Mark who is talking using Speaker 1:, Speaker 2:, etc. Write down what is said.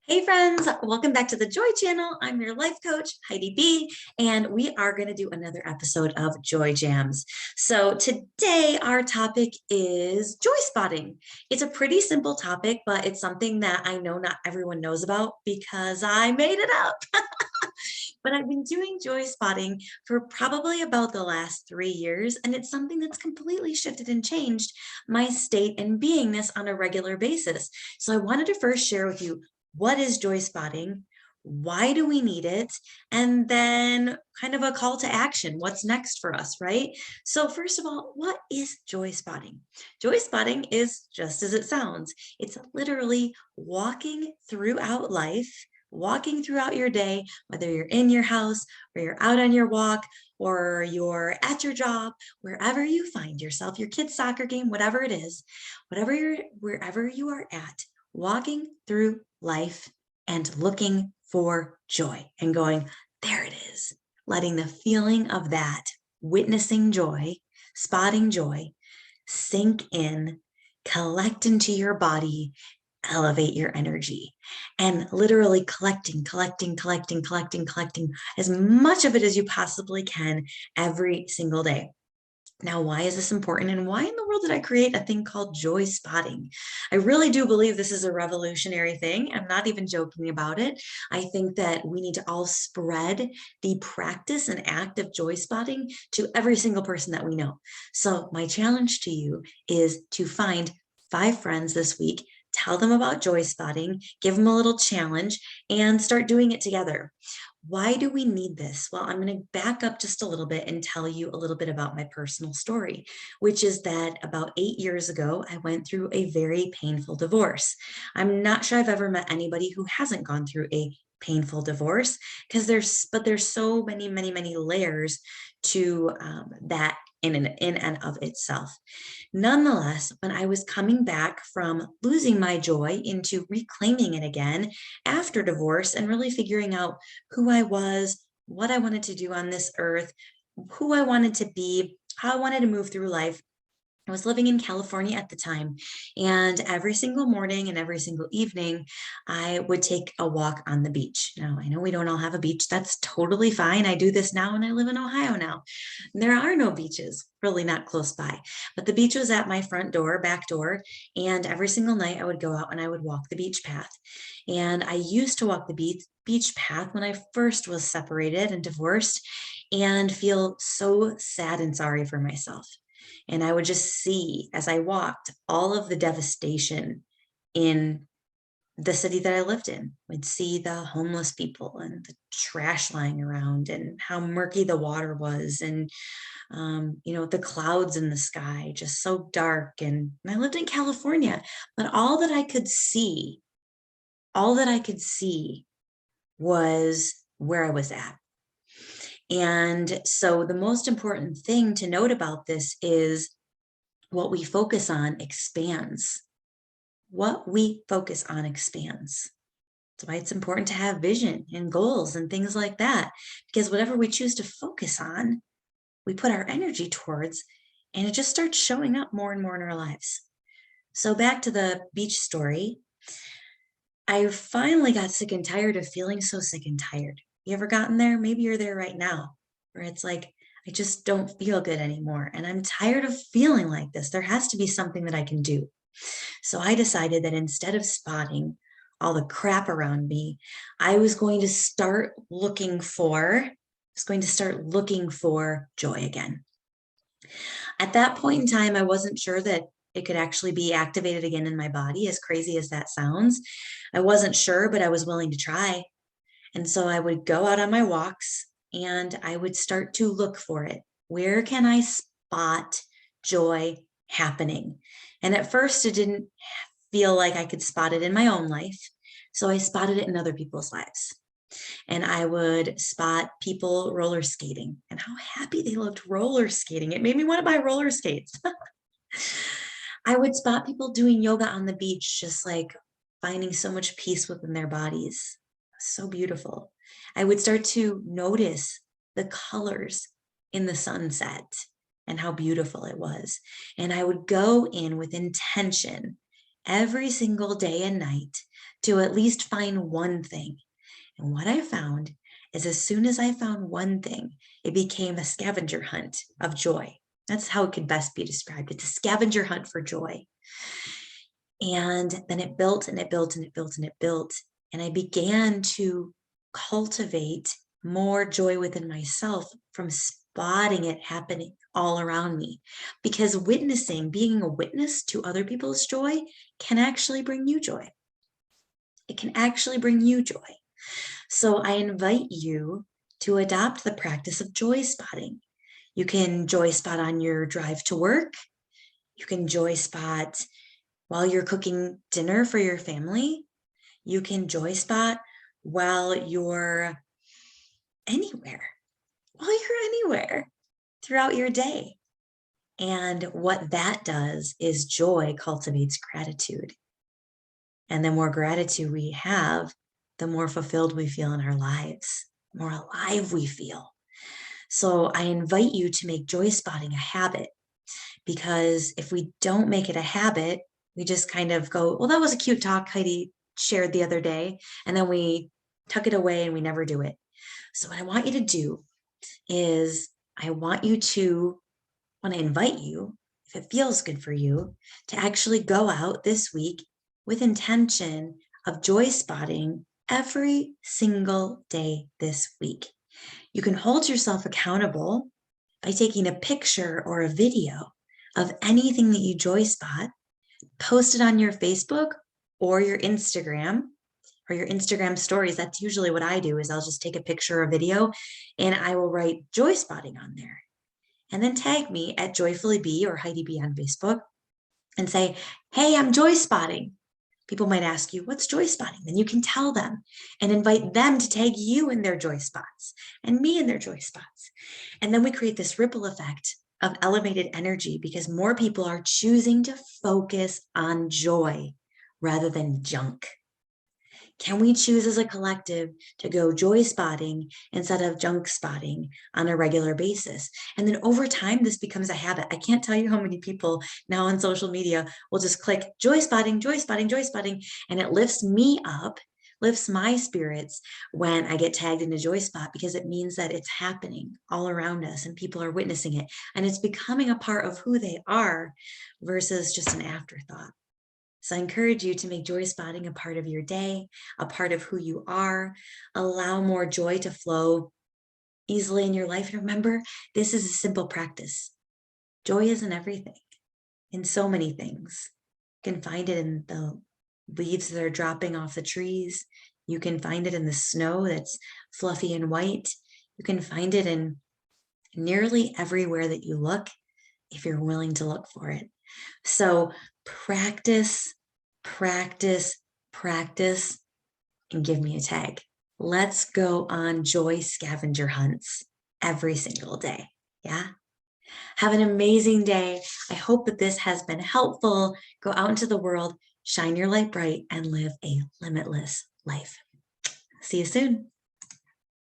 Speaker 1: Hey friends, welcome back to the Joy Channel. I'm your life coach, Heidi B, and we are going to do another episode of Joy Jams. So today our topic is joy spotting. It's a pretty simple topic, but it's something that I know not everyone knows about because I made it up. But I've been doing joy spotting for probably about the last 3 years, and it's something that's completely shifted and changed my state and beingness on a regular basis. So I wanted to first share with you, what is joy spotting? Why do we need it? And then kind of a call to action. What's next for us, right? So first of all, what is joy spotting? Joy spotting is just as it sounds. It's literally walking throughout life, walking throughout your day, whether you're in your house or you're out on your walk or you're at your job, wherever you find yourself, your kid's soccer game, whatever it is, wherever you are at, walking through life and looking for joy and going, there it is, letting the feeling of that, witnessing joy, spotting joy, sink in, collect into your body, elevate your energy, and literally collecting as much of it as you possibly can every single day. Now, why is this important, and why in the world did I create a thing called joy spotting? I really do believe this is a revolutionary thing. I'm not even joking about it. I think that we need to all spread the practice and act of joy spotting to every single person that we know. So my challenge to you is to find 5 friends this week, tell them about joy spotting, give them a little challenge, and start doing it together. Why do we need this? Well, I'm going to back up just a little bit and tell you a little bit about my personal story, which is that about 8 years ago, I went through a very painful divorce. I'm not sure I've ever met anybody who hasn't gone through a painful divorce, because there's so many layers to that in and of itself. Nonetheless, when I was coming back from losing my joy into reclaiming it again after divorce and really figuring out who I was, what I wanted to do on this earth, who I wanted to be, how I wanted to move through life, I was living in California at the time, and every single morning and every single evening, I would take a walk on the beach. Now, I know we don't all have a beach. That's totally fine. I do this now, and I live in Ohio now. There are no beaches, really not close by, but the beach was at my front door, back door, and every single night I would go out and I would walk the beach path. And I used to walk the beach path when I first was separated and divorced and feel so sad and sorry for myself. And I would just see, as I walked, all of the devastation in the city that I lived in. Would see the homeless people and the trash lying around and how murky the water was, and the clouds in the sky, just so dark. And I lived in California, but all that I could see was where I was at. And so the most important thing to note about this is what we focus on expands. What we focus on expands. That's why it's important to have vision and goals and things like that, because whatever we choose to focus on, we put our energy towards, and it just starts showing up more and more in our lives. So back to the beach story. I finally got sick and tired of feeling so sick and tired. You ever gotten there? Maybe you're there right now, where it's like, I just don't feel good anymore. And I'm tired of feeling like this. There has to be something that I can do. So I decided that instead of spotting all the crap around me, I was going to start looking for joy again. At that point in time, I wasn't sure that it could actually be activated again in my body, as crazy as that sounds. I wasn't sure, but I was willing to try. And so I would go out on my walks and I would start to look for it. Where can I spot joy happening? And at first it didn't feel like I could spot it in my own life. So I spotted it in other people's lives. And I would spot people roller skating and how happy they looked roller skating. It made me want to buy roller skates. I would spot people doing yoga on the beach, just like finding so much peace within their bodies. So beautiful. I would start to notice the colors in the sunset and how beautiful it was. And I would go in with intention every single day and night to at least find one thing. And what I found is as soon as I found one thing, it became a scavenger hunt of joy. That's how it could best be described. It's a scavenger hunt for joy. And then it built and it built and it built and it built. And I began to cultivate more joy within myself from spotting it happening all around me. Because witnessing, being a witness to other people's joy, can actually bring you joy. It can actually bring you joy. So I invite you to adopt the practice of joy spotting. You can joy spot on your drive to work. You can joy spot while you're cooking dinner for your family. You can joy spot while you're anywhere, throughout your day. And what that does is joy cultivates gratitude. And the more gratitude we have, the more fulfilled we feel in our lives, the more alive we feel. So I invite you to make joy spotting a habit, because if we don't make it a habit, we just kind of go, well, that was a cute talk Heidi shared the other day, and then we tuck it away and we never do it. So what I want you to do is I want to invite you, if it feels good for you, to actually go out this week with intention of joy spotting every single day this week. You can hold yourself accountable by taking a picture or a video of anything that you joy spot, post it on your Facebook or your Instagram stories. That's usually what I do, is I'll just take a picture or video and I will write joy spotting on there. And then tag me at Joyfully Bee or Heidi B on Facebook and say, hey, I'm joy spotting. People might ask you, what's joy spotting? Then you can tell them and invite them to tag you in their joy spots and me in their joy spots. And then we create this ripple effect of elevated energy, because more people are choosing to focus on joy rather than junk. Can we choose as a collective to go joy spotting instead of junk spotting on a regular basis? And then over time, this becomes a habit. I can't tell you how many people now on social media will just click joy spotting, joy spotting, joy spotting, and it lifts me up, lifts my spirits when I get tagged in a joy spot, because it means that it's happening all around us and people are witnessing it and it's becoming a part of who they are versus just an afterthought. So I encourage you to make joy spotting a part of your day, a part of who you are. Allow more joy to flow easily in your life. And remember, this is a simple practice. Joy isn't everything, in so many things. You can find it in the leaves that are dropping off the trees. You can find it in the snow that's fluffy and white. You can find it in nearly everywhere that you look, if you're willing to look for it. So practice, practice, practice, and give me a tag. Let's go on joy scavenger hunts every single day. Yeah. Have an amazing day. I hope that this has been helpful. Go out into the world, shine your light bright, and live a limitless life. See you soon.